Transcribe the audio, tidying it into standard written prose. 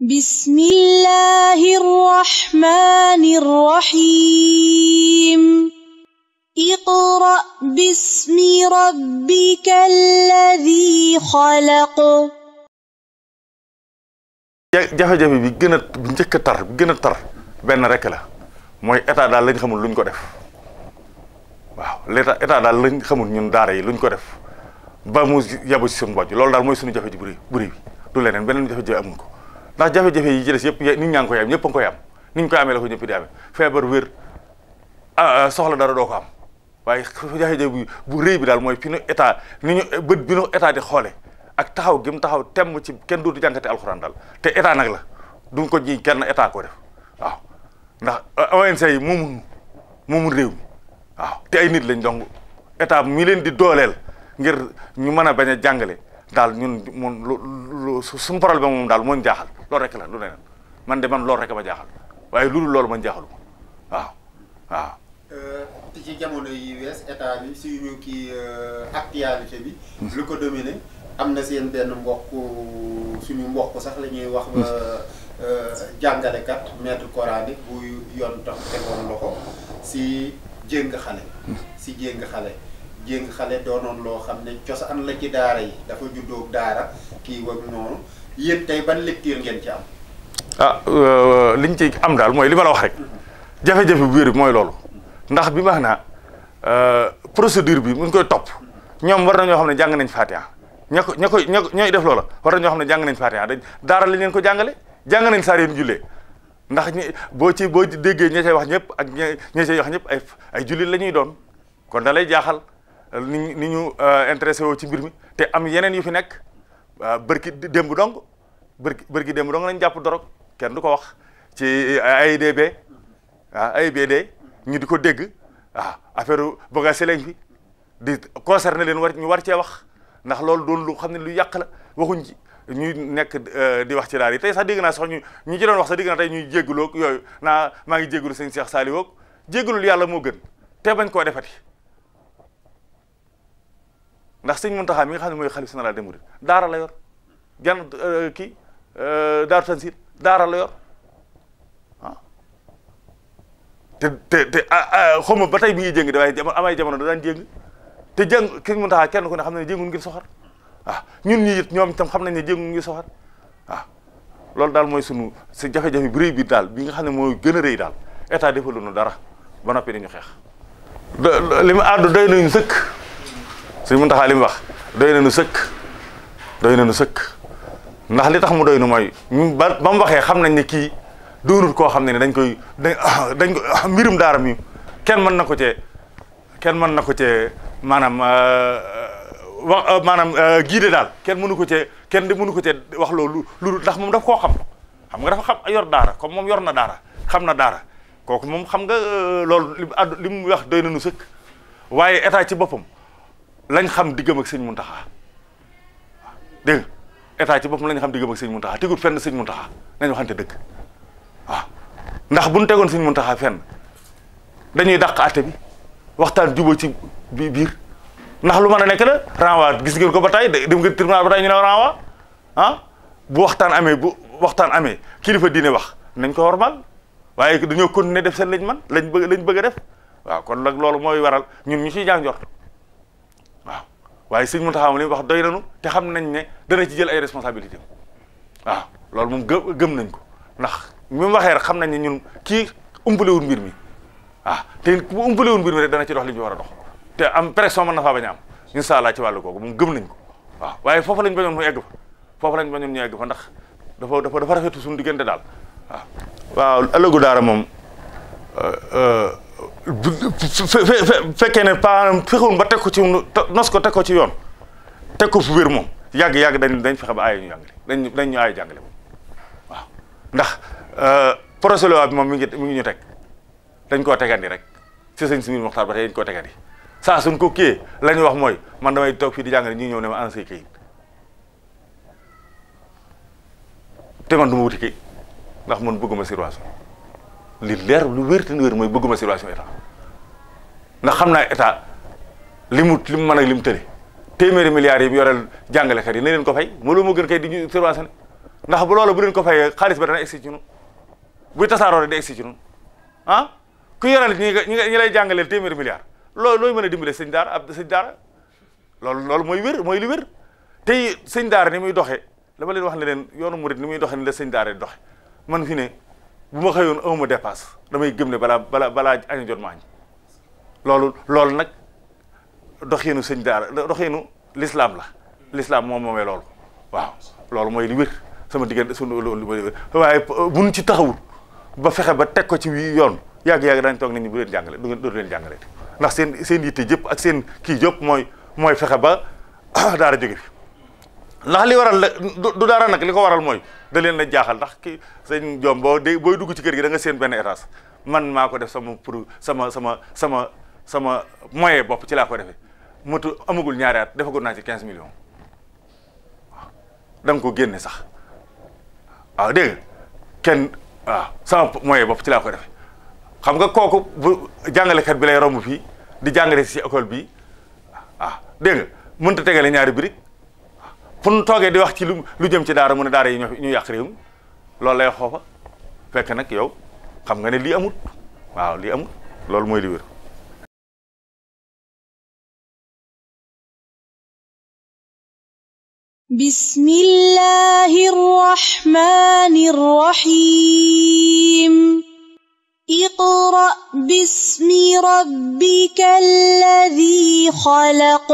بسم الله الرحمن الرحيم اقرأ باسم ربك الذي خلق. jafe-jafe bi gën a bi njëkk a tar bi gën a tar benn rek la mooy état daal lañ xamul luñ ko def waaw état daal lañ xamul ñun daara yi luñ ko def ba mu yabu ci suñu bojj loolu daal mooy suñu jafe ji bëri bi du leneen beneen jafe-jafe amuñ ko ndax jafe-jafe yi ci des yëpp nit ñaa ngi koy am ñëpp a ngi koy am ni ñu koy amee la ko ñëpp di amee feebar wér soxla dara doo ko am waaye jafe-jafe bu rëy bi daal mooy fi nu état ni ñu bët bi nu état di xoole ak taxaw gi mu taxaw temm ci kenn dootu jàngate alxuraan daal te état nag la duñ ko ji kenn état ko def waaw ndax ONG yi moomul réew mi waaw te ay nit lañ donc état mi leen di dooleel ngir ñu mën a bañ a jàngale daal ñun moom suñu problème moom daal moo ñu jaaxal loolu rek la lu leneen man de man loolu rek ma jaaxal waaye lu dul loolu man jaaxalu waaw waaw. ci jamono yi wees état bi suñu kii actualité bi. lu ko dominé am na seen benn suñu mbokk sax la ñuy wax ba jàngalekat maître coranique bu yoon tax tegoon loxo si jéng xale doonoon loo xam ne cosaan la ci daara yi dafa juddoo daara kii wag noonu yéen tey ban lecture ngeen ci am. liñ ci am daal mooy li ma la wax rek jafe-jafe bu wér bi mooy loolu ndax bi ma wax naa procédure bi mu ngi koy topp ñoom war na ñoo xam ne jàng nañ Fatiha ñooy def loola war na ñoo xam ne jàng nañ Fatiha daara lañ leen ko jàngale jàng nañ saar yéen jullee ndax boo déggee ña cay wax ñëpp ak ña cay wax ñëpp ay jullit la ñuy doon kon da lay jaaxal ni ñu intéressé woo ci mbir mi te am yeneen yu fi nekk bërki démb dong lañ jàpp dorog kenn du ko wax ci AIBD ñu di ko dégg affaire bagage lañ fi di concerné leen ñu war cee wax ndax loolu doon lu xam ne lu yàq la waxuñ ci ñuy nekk di wax ci daal yi tey sax dégg naa sax ñi ci doon wax sax dégg naa tey ñuy jégguloo yooyu maa ngi jéggulu sëñ Cheikh Saliou woog jéggulul yàlla moo gën te bañ koo defati ndax sëñ Mountakha mi nga xam ne mooy xalif général des mourides daara la yor daaru Tanzil daara la yor te xawma ba tey mi ngi jéng de waaye amay jamono da daan jéng te jàng sëñ Mountakha kenn ku ne xam ne jéngul ngir soxar ñun ñi it ñoom itam xam nañ ne jéngul ngir soxar loolu daal mooy sunu si jafe-jafe bu rëy bi daal bi nga xam ne mooy gën a rëy daal état defalu nu dara ba noppi dañu xeex li mu àddu doy nañu sëkk sëñ Mountakha li mu wax doy nañu sëkk ndax li tax mu doy nu mooy ba mu waxee xam nañ ne kii doonul koo xam ne dañ ko mbirum daara mi kenn mën na ko cee maanaam giide daal kenn mënu ko cee wax loolu lu ndax moom daf koo xam nga dafa xam yor daara comme moom yor na daara xam na daara kooku moom xam nga loolu li mu wax doy nañu sëkk waaye état ci boppam lañ xam diggam ak sëñ Mountakha dégg nga état ci boppam lañ xam diggam ak sëñ Mountakha tegul fenn sëñ Mountakha nañ waxante dëgg ndax bu ñu tegoon sëñ Mountakha fenn dañuy dàq àtte bi waxtaan jubóo ci biir ndax lu mën a nekk la renvoi gis ngeen ko ba tey dem nga tribunal ba tey ñu ne renvoi bu waxtaan amee kilifa diine wax nañ ko wormaal waaye dañoo continuer def seen lañ bëgg a def kon nag loolu mooy waral ñun ñu ciy jàng jort waaye sëñ Mountakha li wax doy nañu te xam nañ ne dana ci jël ay responsabilité loolu moom gëm nañ ko ndax mi mu waxee rek xam nañ ne ñun kii umpalewul mbir mi te bu umpalewul mbir mi rek dana ci dox li ñu war a dox te am pression mën na faa bañ a am incha allah ci wàllu googu moom gëm nañ ko waaye foofu lañ bañoon mu egg fa ndax dafa rafetu suñu diggante daal waaw ëllëgu daara moom fekkee ne fexewul ba teg ko ci nos ko teg ko ci yoon teg ko fu wér moom yàgg dañ fexe ba aaya ñu jàngale dañ ñu aaya jàngale moom ndax projet loi bi moom mi ngi ñu teg dañ koo tegandi rek ci sëñ Sidi Mokhtar ba tey dañ koo tegandi saa suñ ko kii la ñuy wax mooy man damay toog fii di jàngale ñi ñëw ne ma ana say kayit te man du ma wuti kayit ndax man bëgguma situation li leer lu wér te wér mooy bëgguma situation état ndax xam naa état li mu mën ak li mu tële téeméeri milliards yi mu yoreel jàngalekat yi na leen ko fay moo gën kay di ñu situation ndax bu loolu bu leen ko fayee xaalis ba dana egsi ci ñun buy tasaaroo rek di egsi ci ñun ah ku yoral ñi lay jàngaleel téeméeri milliards looy mën a dimbale sëñ daara ab sëñ daara loolu mooy wér mooy li wér tey sëñ daara ni muy doxee dama leen wax ne leen yoonu murid ni muy doxee ni la sëñ daara di doxe man fi ne bu ma xëyoon awma dépasse damay gëm ne balaa añu jot ma añ loolu nag doxinu sëñ daara doxinu l'islam la l'islam moom moomee loolu waaw loolu mooy li wér sama diggante sunu loolu waaye buñ ci taxawul ba fexe ba teg ko ci yoon yàgg-yàgg dañ toog nit ñi bu leen jàngale du leen jàngale ndax seen yitte jëpp ak seen kii jëpp mooy fexe ba daara jóge fi ndax li waral la du dara nag li ko waral mooy da leen la jaaxal ndax kii sëñ Joom booy dugg ci kër gi da nga seen benn étage man maa ko def sama moyen bopp ci laa ko defee motu amagul ñaari at defagul naa ci 15 millions waaw da nga ko génne sax waaw dégg nga kenn waaw sama moyen bopp ci laa ko defee xam nga kooku bu jàngalekat bi lay romb fii di jàngale si école bii waaw dégg nga mënta tegale ñaari birig fu nu toogee di wax ci lu jëm ci daara mu ne daara yi ñu yàq réew mi loolu lay xoofa fekk nag yow xam nga ne lii amut waaw lii amut loolu mooy li wér bismillahir rahmanir rahim iqra bismi rabbikal ladhi khalaq